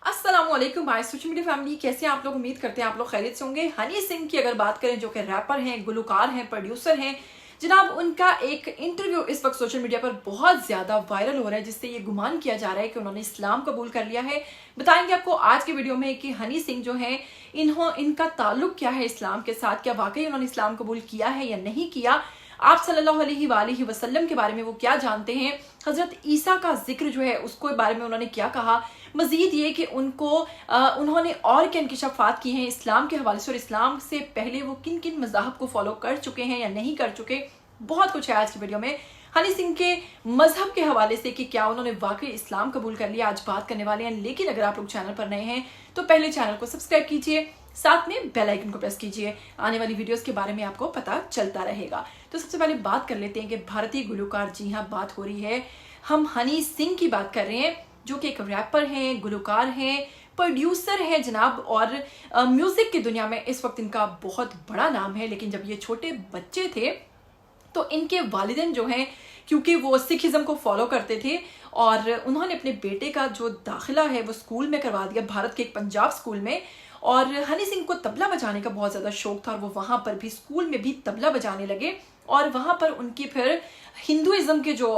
अस्सलामुअलैकुम भाई social media family, कैसे हैं आप लोग। उम्मीद करते हैं आप लोग खैरियत से होंगे। हनी सिंह की अगर बात करें, जो कि रैपर हैं, गुलकार हैं, प्रोड्यूसर हैं जनाब, उनका एक इंटरव्यू इस वक्त सोशल मीडिया पर बहुत ज्यादा वायरल हो रहा है, जिससे ये गुमान किया जा रहा है कि उन्होंने इस्लाम कबूल कर लिया है। बताएंगे आपको आज की वीडियो में कि हनी सिंह जो है इनका ताल्लुक क्या है इस्लाम के साथ, क्या वाकई उन्होंने इस्लाम कबूल किया है या नहीं किया, आप सल्लल्लाहु अलैहि वसल्लम के बारे में वो क्या जानते हैं, हजरत ईसा का जिक्र जो है उसको बारे में उन्होंने क्या कहा, मजीद ये कि उन्होंने और क्या इंकिशाफात किए हैं इस्लाम के हवाले से, और इस्लाम से पहले वो किन किन मज़ाहब को फॉलो कर चुके हैं या नहीं कर चुके। बहुत कुछ है आज की वीडियो में हनी सिंह के मजहब के हवाले से कि क्या उन्होंने वाकई इस्लाम कबूल कर लिया, आज बात करने वाले हैं। लेकिन अगर आप लोग चैनल पर नए हैं तो पहले चैनल को सब्सक्राइब कीजिए, साथ में बेल आइकन को प्रेस कीजिए, आने वाली वीडियोस के बारे में आपको पता चलता रहेगा। तो सबसे पहले बात कर लेते हैं कि भारतीय गुलकार, जी हाँ बात हो रही है, हम हनी सिंह की बात कर रहे हैं, जो कि एक रैपर हैं, गुलकार हैं, प्रोड्यूसर हैं जनाब, और म्यूजिक की दुनिया में इस वक्त इनका बहुत बड़ा नाम है। लेकिन जब ये छोटे बच्चे थे तो इनके वालिदैन जो हैं, क्योंकि वो सिखिज्म को फॉलो करते थे और उन्होंने अपने बेटे का जो दाखिला है वो स्कूल में करवा दिया, भारत के एक पंजाब स्कूल में। और हनी सिंह को तबला बजाने का बहुत ज़्यादा शौक था और वो वहाँ पर भी स्कूल में भी तबला बजाने लगे, और वहाँ पर उनकी फिर हिंदुइज्म के जो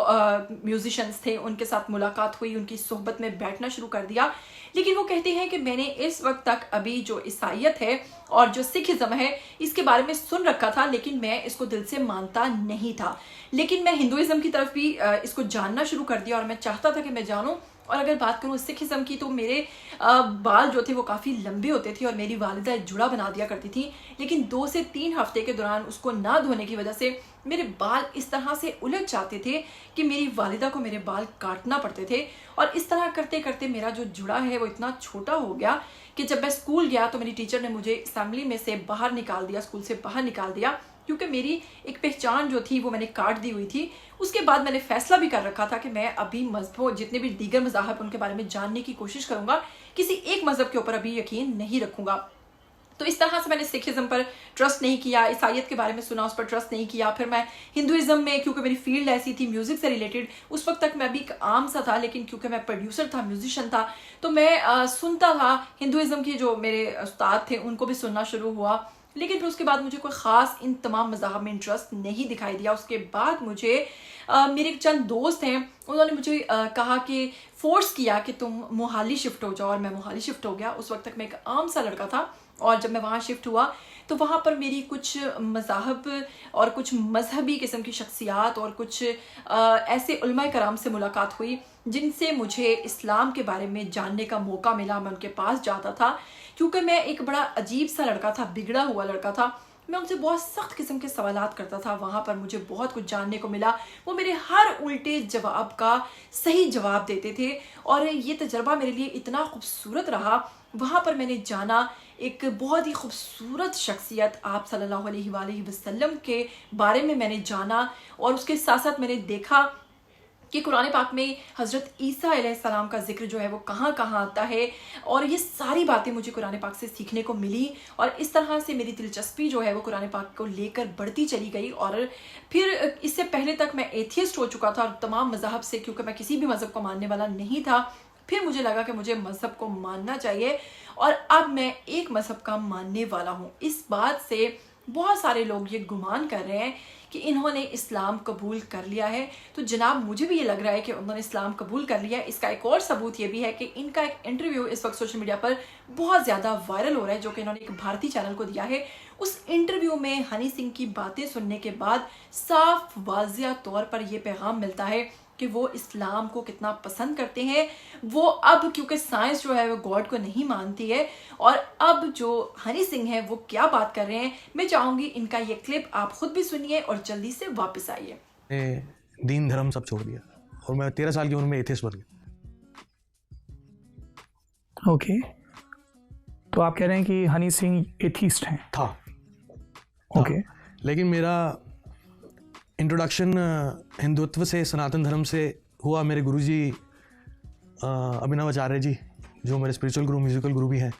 म्यूजिशियंस थे उनके साथ मुलाकात हुई, उनकी सोहबत में बैठना शुरू कर दिया। लेकिन वो कहते हैं कि मैंने इस वक्त तक अभी जो ईसाईयत है और जो सिखिज्म है इसके बारे में सुन रखा था, लेकिन मैं इसको दिल से मानता नहीं था। लेकिन मैं हिंदुइज्म की तरफ भी इसको जानना शुरू कर दिया और मैं चाहता था कि मैं जानूं। और अगर बात करूं सिखिज्म की तो मेरे बाल जो थे वो काफ़ी लंबे होते थे और मेरी वालिदा एक जुड़ा बना दिया करती थी, लेकिन 2 से 3 हफ्ते के दौरान उसको ना धोने की वजह से मेरे बाल इस तरह से उलझ जाते थे कि मेरी वालिदा को मेरे बाल काटना पड़ते थे। और इस तरह करते करते मेरा जो जुड़ा है वो इतना छोटा हो गया कि जब मैं स्कूल गया तो मेरी टीचर ने मुझे असेंबली में से बाहर निकाल दिया, स्कूल से बाहर निकाल दिया, क्योंकि मेरी एक पहचान जो थी वो मैंने काट दी हुई थी। उसके बाद मैंने फैसला भी कर रखा था कि मैं अभी मजहबों, जितने भी दीगर मज़ाहब उनके बारे में जानने की कोशिश करूंगा, किसी एक मजहब के ऊपर अभी यकीन नहीं रखूंगा। तो इस तरह से मैंने सिखिज्म पर ट्रस्ट नहीं किया, ईसाईयत के बारे में सुना, उस पर ट्रस्ट नहीं किया। फिर मैं हिंदुइज्म में, क्योंकि मेरी फील्ड ऐसी थी म्यूजिक से रिलेटेड, उस वक्त तक मैं भी आम सा था, लेकिन क्योंकि मैं प्रोड्यूसर था, म्यूजिशियन था, तो मैं सुनता था। हिंदुइज्म के जो मेरे उस्ताद थे उनको भी सुनना शुरू हुआ, लेकिन फिर उसके बाद मुझे कोई ख़ास इन तमाम मज़ाहब में इंटरेस्ट नहीं दिखाई दिया। उसके बाद मुझे मेरे चंद दोस्त हैं, उन्होंने मुझे कहा कि फोर्स किया कि तुम मोहाली शिफ्ट हो जाओ, और मैं मोहाली शिफ्ट हो गया। उस वक्त तक मैं एक आम सा लड़का था, और जब मैं वहाँ शिफ्ट हुआ तो वहाँ पर मेरी कुछ मज़ाहब और कुछ मजहबी किस्म की शख्सियात और कुछ ऐसे उलमा कराम से मुलाकात हुई जिनसे मुझे इस्लाम के बारे में जानने का मौका मिला। मैं उनके पास जाता था, क्योंकि मैं एक बड़ा अजीब सा लड़का था, बिगड़ा हुआ लड़का था। मैं उनसे बहुत सख्त किस्म के सवालात करता था, वहाँ पर मुझे बहुत कुछ जानने को मिला। वो मेरे हर उल्टे जवाब का सही जवाब देते थे, और ये तजर्बा मेरे लिए इतना खूबसूरत रहा। वहाँ पर मैंने जाना, एक बहुत ही खूबसूरत शख्सियत आप सल्लल्लाहु अलैहि वसल्लम के बारे में मैंने जाना, और उसके साथ साथ मैंने देखा कि कुरान पाक में हज़रत ईसा अलैहिस्सलाम का जिक्र जो है वो कहाँ कहाँ आता है, और ये सारी बातें मुझे कुरान पाक से सीखने को मिली। और इस तरह से मेरी दिलचस्पी जो है वो कुरान पाक को लेकर बढ़ती चली गई। और फिर इससे पहले तक मैं एथियस्ट हो चुका था, और तमाम मज़हब से, क्योंकि मैं किसी भी मज़हब को मानने वाला नहीं था, फिर मुझे लगा कि मुझे मज़हब को मानना चाहिए, और अब मैं एक मज़हब का मानने वाला हूँ। इस बात से बहुत सारे लोग ये गुमान कर रहे हैं कि इन्होंने इस्लाम कबूल कर लिया है। तो जनाब मुझे भी ये लग रहा है कि उन्होंने इस्लाम कबूल कर लिया है। इसका एक और सबूत ये भी है कि इनका एक इंटरव्यू इस वक्त सोशल मीडिया पर बहुत ज़्यादा वायरल हो रहा है, जो कि इन्होंने एक भारतीय चैनल को दिया है। उस इंटरव्यू में हनी सिंह की बातें सुनने के बाद साफ वाज़िया तौर पर यह पैगाम मिलता है कि वो इस्लाम को कितना पसंद करते हैं। वो अब, क्योंकि साइंस जो है वो गॉड को नहीं मानती है, और अब जो हनी सिंह है वो क्या बात कर रहे हैं, मैं चाहूंगी इनका ये क्लिप आप खुद भी सुनिए और जल्दी से वापस आइए। दीन धर्म सब छोड़ दिया और मैं 13 साल की उम्र में एथियस्ट बन गया। ओके, तो आप कह रहे हैं कि हनी सिंह एथिस्ट हैं? था। ओके, लेकिन मेरा इंट्रोडक्शन हिंदुत्व से, सनातन धर्म से हुआ मेरे गुरुजी अभिनव आचार्य जी, जो मेरे स्पिरिचुअल गुरु, म्यूजिकल गुरु भी हैं।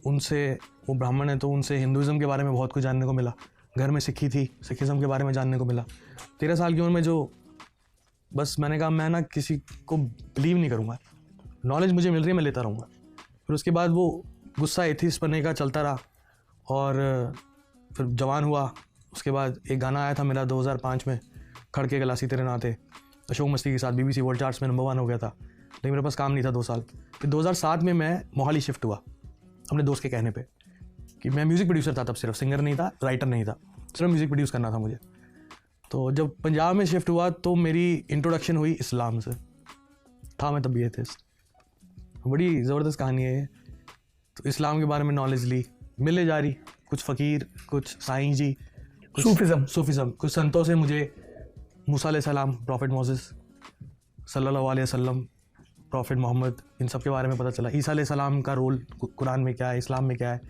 उनसे, वो ब्राह्मण हैं, तो उनसे हिंदुइज्म के बारे में बहुत कुछ जानने को मिला। घर में सिक्खी थी, सिखिज़म के बारे में जानने को मिला। 13 साल की उम्र में जो बस मैंने कहा मैं ना किसी को बिलीव नहीं करूँगा, नॉलेज मुझे मिल रही है मैं लेता रहूँगा। फिर उसके बाद वो गुस्सा एथिस्ट बनने का चलता रहा और फिर जवान हुआ। उसके बाद एक गाना आया था मेरा 2005 में, खड़के गलासी तेरे नाते, अशोक मस्ती के साथ, BBC वर्ल्ड चार्ट्स में नंबर 1 हो गया था, लेकिन मेरे पास काम नहीं था 2 साल। फिर 2007 में मैं मोहाली शिफ्ट हुआ अपने दोस्त के कहने पे कि मैं म्यूज़िक प्रोड्यूसर था तब, सिर्फ सिंगर नहीं था, राइटर नहीं था, सिर्फ म्यूज़िक प्रोड्यूस करना था मुझे। तो जब पंजाब में शिफ्ट हुआ तो मेरी इंट्रोडक्शन हुई इस्लाम से। था मैं तब भी एथिस्ट। बड़ी ज़बरदस्त कहानी है ये। तो इस्लाम के बारे में नॉलेज ली, मिले जा रही, कुछ फ़कीर, कुछ साईं जी, कुछ सूफिज़म, कुछ संतों से मुझे मूसा अलैहिस्सलाम, प्रॉफिट मोसेस सल्लल्लाहु अलैहि वसल्लम, प्रॉफिट मोहम्मद, इन सब के बारे में पता चला। ईसा अलैहिस्सलाम का रोल कुरान में क्या है, इस्लाम में क्या है,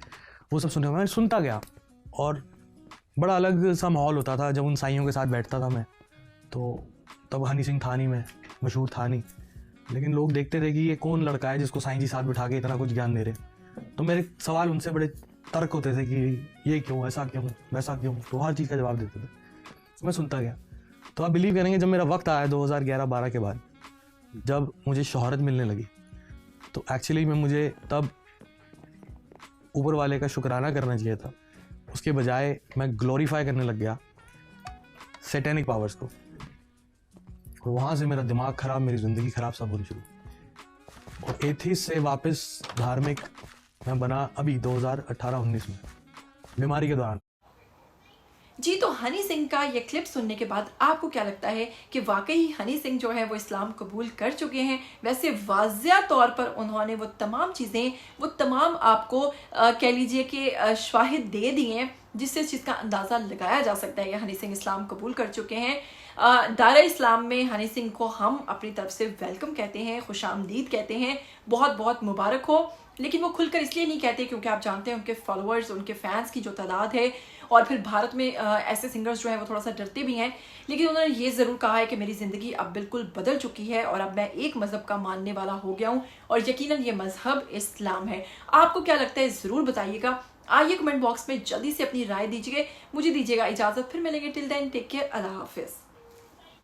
वो सब सुनने मैं सुनता गया और बड़ा अलग सा माहौल होता था जब उन साईयों के साथ बैठता था मैं। तो तब हनी सिंह था नहीं, मैं मशहूर था नहीं, लेकिन लोग देखते थे कि ये कौन लड़का है जिसको साईं जी साथ बिठा के इतना कुछ ज्ञान दे रहे। तो मेरे सवाल उनसे बड़े तर्क होते थे कि ये क्यों, ऐसा क्यों, वैसा क्यों, तो हर चीज़ का जवाब देते थे। तो मैं सुनता गया। तो आप बिलीव करेंगे, जब मेरा वक्त आया 2011-12 के बाद, जब मुझे शोहरत मिलने लगी, तो एक्चुअली में मुझे तब ऊपर वाले का शुक्राना करना चाहिए था, उसके बजाय मैं ग्लोरीफाई करने लग गया सैटेनिक पावर्स को। और वहाँ से मेरा दिमाग ख़राब, मेरी ज़िंदगी ख़राब सब होनी शुरू। और एथिस्ट से वापस धार्मिक मैं बना अभी 2018-19 में, बीमारी के दौरान। जी, तो हनी सिंह का ये क्लिप सुनने के बाद आपको क्या लगता है कि वाकई हनी सिंह जो है वो इस्लाम कबूल कर चुके हैं? वैसे वाज़िया तौर पर उन्होंने वो तमाम चीज़ें, वो तमाम आपको कह लीजिए कि शवाहिद दे दिए हैं जिससे इस चीज़ का अंदाज़ा लगाया जा सकता है कि हनी सिंह इस्लाम कबूल कर चुके हैं। दायरा इस्लाम में हनी सिंह को हम अपनी तरफ से वेलकम कहते हैं, खुशामदीद कहते हैं, बहुत बहुत मुबारक हो। लेकिन वो खुलकर इसलिए नहीं कहते क्योंकि आप जानते हैं उनके फॉलोअर्स, उनके फैंस की जो तादाद है, और फिर भारत में ऐसे सिंगर्स जो हैं वो थोड़ा सा डरते भी हैं। लेकिन उन्होंने ये ज़रूर कहा है कि मेरी ज़िंदगी अब बिल्कुल बदल चुकी है और अब मैं एक मज़हब का मानने वाला हो गया हूँ, और यकीनन ये मज़हब इस्लाम है। आपको क्या लगता है ज़रूर बताइएगा। आइए कमेंट बॉक्स में जल्दी से अपनी राय दीजिए। मुझे दीजिएगा इजाज़त, फिर मिलेंगे। टिल देन टेक केयर, अल्लाह हाफिज़।